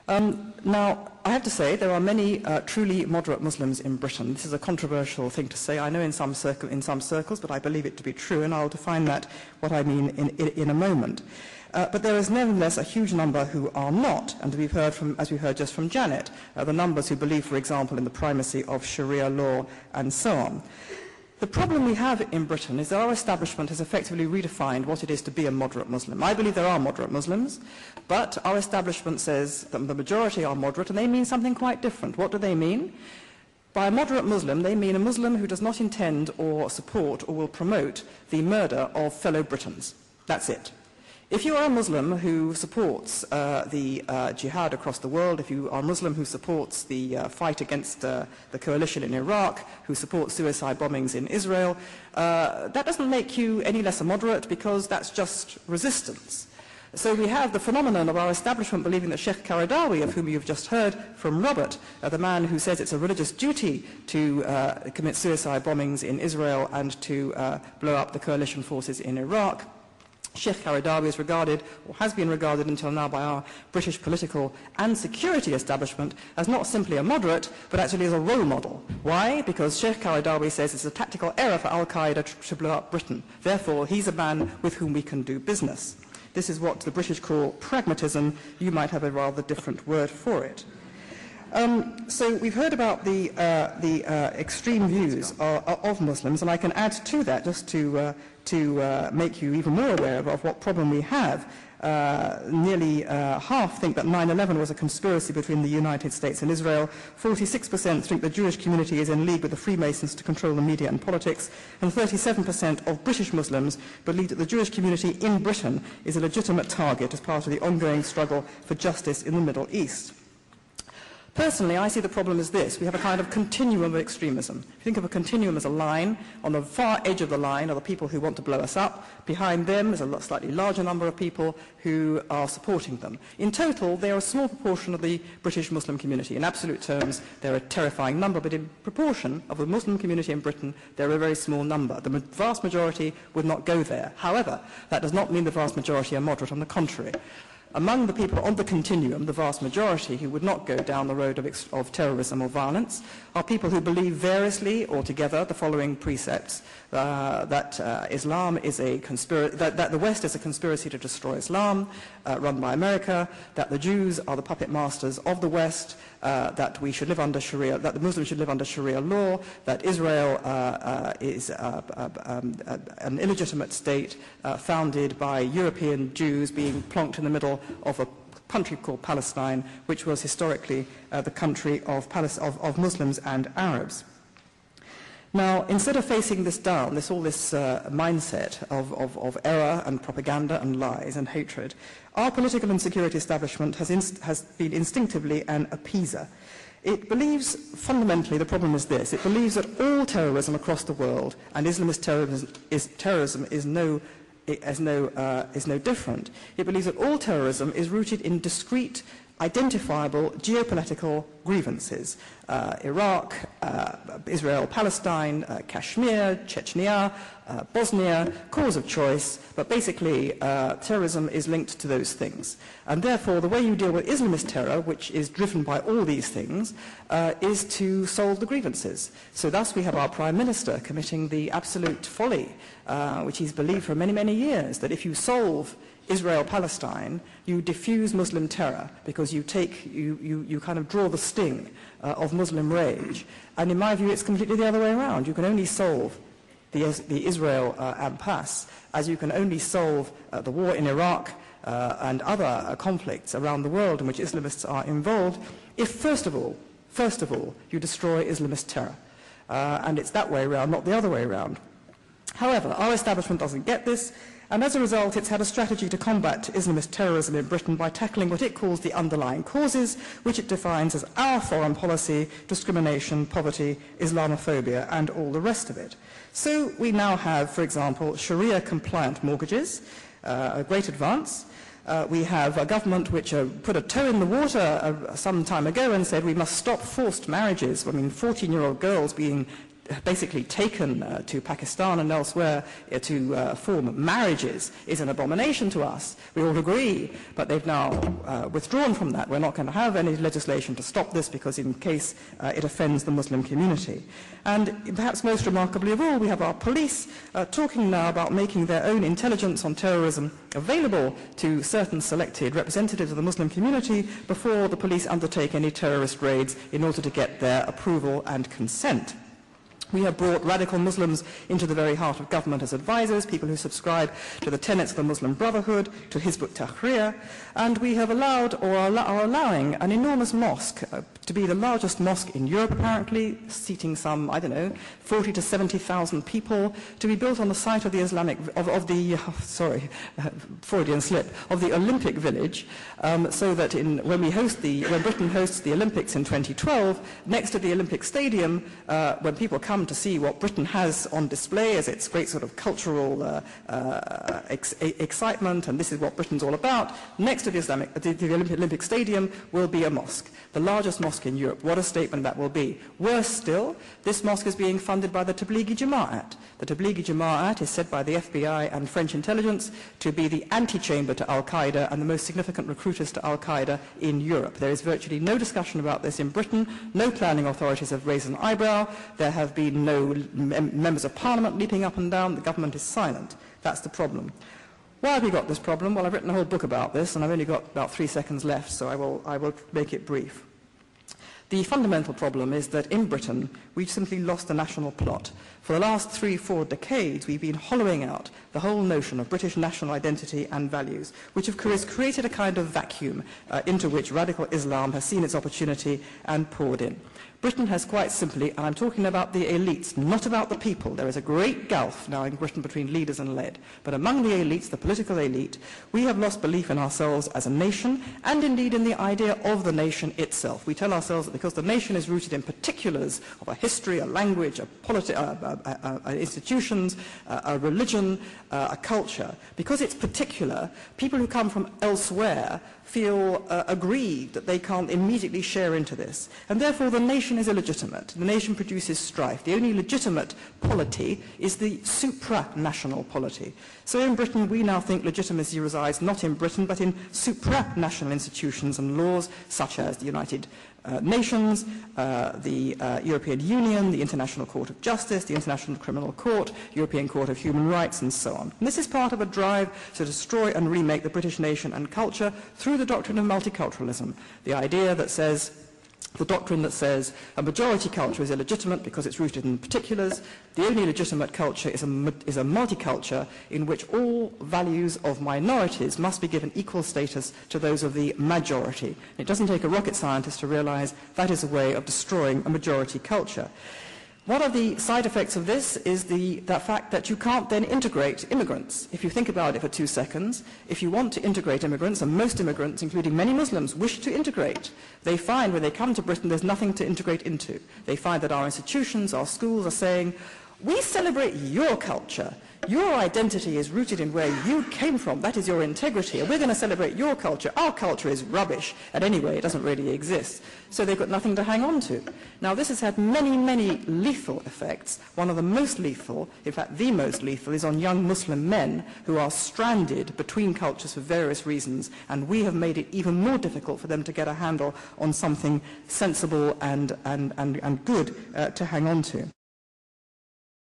Now, I have to say there are many truly moderate Muslims in Britain. This is a controversial thing to say, I know in some circles, but I believe it to be true, and I'll define what I mean in a moment. But there is nevertheless a huge number who are not, and as we heard just from Janet, the numbers who believe, for example, in the primacy of Sharia law and so on. The problem we have in Britain is that our establishment has effectively redefined what it is to be a moderate Muslim. I believe there are moderate Muslims, but our establishment says that the majority are moderate, and they mean something quite different. What do they mean? By a moderate Muslim, they mean a Muslim who does not intend or support or will promote the murder of fellow Britons. That's it. If you are a Muslim who supports the jihad across the world, if you are a Muslim who supports the fight against the coalition in Iraq, who supports suicide bombings in Israel, that doesn't make you any less a moderate, because that's just resistance. So we have the phenomenon of our establishment believing that Sheikh Qaradawi, of whom you've just heard from Robert, the man who says it's a religious duty to commit suicide bombings in Israel and to blow up the coalition forces in Iraq, Sheikh Qaradawi is regarded, or has been regarded until now by our British political and security establishment, as not simply a moderate, but actually as a role model. Why? Because Sheikh Qaradawi says it's a tactical error for Al-Qaeda to blow up Britain. Therefore, he's a man with whom we can do business. This is what the British call pragmatism. You might have a rather different word for it. So we've heard about the extreme views of Muslims, and I can add to that, just to make you even more aware of what problem we have. Nearly half think that 9/11 was a conspiracy between the United States and Israel. 46% think the Jewish community is in league with the Freemasons to control the media and politics. And 37% of British Muslims believe that the Jewish community in Britain is a legitimate target as part of the ongoing struggle for justice in the Middle East. Personally, I see the problem as this. We have a kind of continuum of extremism. If you think of a continuum as a line, on the far edge of the line are the people who want to blow us up. Behind them is a slightly larger number of people who are supporting them. In total, they are a small proportion of the British Muslim community. In absolute terms, they're a terrifying number, but in proportion of the Muslim community in Britain, they're a very small number. The vast majority would not go there. However, that does not mean the vast majority are moderate. On the contrary. Among the people on the continuum, the vast majority who would not go down the road of terrorism or violence are people who believe variously or together the following precepts: that Islam is that the West is a conspiracy to destroy Islam, run by America; that the Jews are the puppet masters of the West; that we should live under Sharia; that the Muslims should live under Sharia law; that Israel is an illegitimate state founded by European Jews being plonked in the middle of a country called Palestine, which was historically the country of Muslims and Arabs. Now, instead of facing this down, this mindset of error and propaganda and lies and hatred, our political and security establishment has been instinctively an appeaser. It believes, fundamentally, the problem is this: it believes that all terrorism across the world, and Islamist terrorism is no different. It believes that all terrorism is rooted in discrete, identifiable geopolitical grievances. Iraq, Israel, Palestine, Kashmir, Chechnya, Bosnia, cause of choice, but basically terrorism is linked to those things. And therefore the way you deal with Islamist terror, which is driven by all these things, is to solve the grievances. So thus we have our Prime Minister committing the absolute folly, which he's believed for many, many years, that if you solve Israel-Palestine, you diffuse Muslim terror, because you kind of draw the sting of Muslim rage. And in my view, it's completely the other way around. You can only solve the Israel impasse as you can only solve the war in Iraq and other conflicts around the world in which Islamists are involved, if first of all, you destroy Islamist terror. And it's that way around, not the other way around. However, our establishment doesn't get this, and as a result, it's had a strategy to combat Islamist terrorism in Britain by tackling what it calls the underlying causes, which it defines as our foreign policy, discrimination, poverty, Islamophobia, and all the rest of it. So we now have, for example, Sharia-compliant mortgages, a great advance. We have a government which put a toe in the water some time ago and said we must stop forced marriages. I mean, 14-year-old girls being basically taken to Pakistan and elsewhere to form marriages is an abomination to us. We all agree, but they've now withdrawn from that. We're not going to have any legislation to stop this because in case it offends the Muslim community. And perhaps most remarkably of all, we have our police talking now about making their own intelligence on terrorism available to certain selected representatives of the Muslim community before the police undertake any terrorist raids in order to get their approval and consent. We have brought radical Muslims into the very heart of government as advisors, people who subscribe to the tenets of the Muslim Brotherhood, to Hizb ut-Tahrir, and we have allowed or are allowing an enormous mosque to be the largest mosque in Europe apparently, seating some, 40 to 70,000 people, to be built on the site of the Freudian slip, of the Olympic Village, so that when Britain hosts the Olympics in 2012, next to the Olympic Stadium, when people come to see what Britain has on display as its great sort of cultural excitement, and this is what Britain's all about, next to the Olympic Stadium will be a mosque, the largest mosque in Europe. What a statement that will be. Worse still, this mosque is being funded by the Tablighi Jamaat. The Tablighi Jamaat is said by the FBI and French intelligence to be the antechamber to Al-Qaeda and the most significant recruiters to Al-Qaeda in Europe. There is virtually no discussion about this in Britain. No planning authorities have raised an eyebrow. There have been no members of parliament leaping up and down. The government is silent. That's the problem. Why have we got this problem? Well, I've written a whole book about this, and I've only got about 3 seconds left, so I will make it brief. The fundamental problem is that in Britain, we've simply lost the national plot. For the last 3-4 decades, we've been hollowing out the whole notion of British national identity and values, which have created a kind of vacuum into which radical Islam has seen its opportunity and poured in. Britain has quite simply, and I'm talking about the elites, not about the people. There is a great gulf now in Britain between leaders and led. But among the elites, the political elite, we have lost belief in ourselves as a nation and indeed in the idea of the nation itself. We tell ourselves that because the nation is rooted in particulars of a history, a language, institutions, a religion, a culture, because it's particular, people who come from elsewhere feel aggrieved that they can't immediately share into this. And therefore the nation is illegitimate. The nation produces strife. The only legitimate polity is the supranational polity. So in Britain we now think legitimacy resides not in Britain but in supranational institutions and laws such as the United Nations, the European Union, the International Court of Justice, the International Criminal Court, European Court of Human Rights, and so on. And this is part of a drive to destroy and remake the British nation and culture through the doctrine of multiculturalism, the idea that says, the doctrine that says a majority culture is illegitimate because it's rooted in particulars. The only legitimate culture is a multiculture in which all values of minorities must be given equal status to those of the majority. It doesn't take a rocket scientist to realize that is a way of destroying a majority culture. One of the side effects of this is that fact that you can't then integrate immigrants. If you think about it for 2 seconds, if you want to integrate immigrants, and most immigrants, including many Muslims, wish to integrate, they find when they come to Britain there's nothing to integrate into. They find that our institutions, our schools are saying, we celebrate your culture. Your identity is rooted in where you came from. That is your integrity. And we're going to celebrate your culture. Our culture is rubbish. And anyway, it doesn't really exist. So they've got nothing to hang on to. Now, this has had many, many lethal effects. One of the most lethal, in fact, the most lethal, is on young Muslim men who are stranded between cultures for various reasons. And we have made it even more difficult for them to get a handle on something sensible and good to hang on to.